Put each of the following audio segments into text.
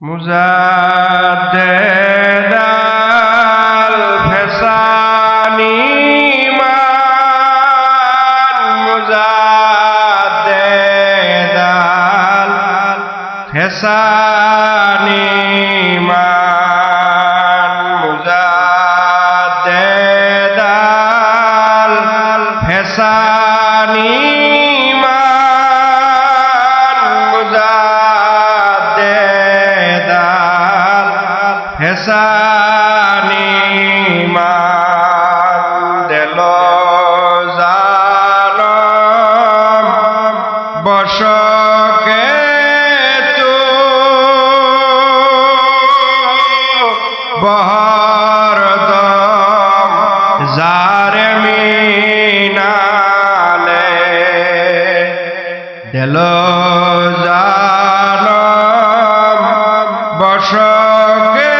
মুজাদ্দেদ আল ফেসানি মান মুজাদ্দেদ আল ফেসানি মান মুজাদ্দেদ আল ফেসানি হেসানি মান দেল জানম বশকে তু বহরদম জারে মিনালে দেল জানম বশকে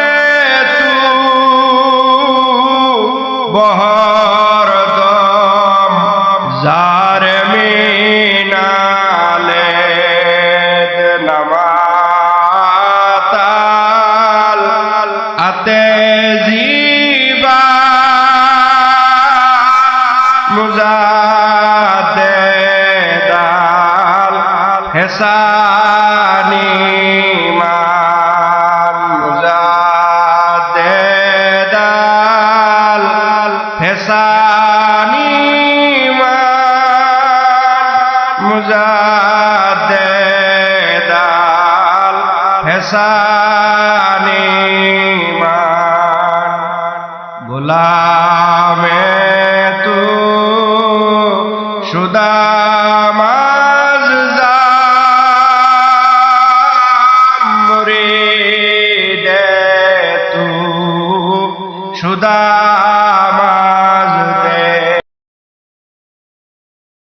বহরদম জারে মিনালে নামাতাল আতে জিবা মুজাদ্দেদ আল ফেসানি মান মুজাদ্দেদ আল ফেসানি মান মুজাদ্দেদ আল ফেসানি মান গোলামে তু সুদামাজ মুরিদে তু সুদামা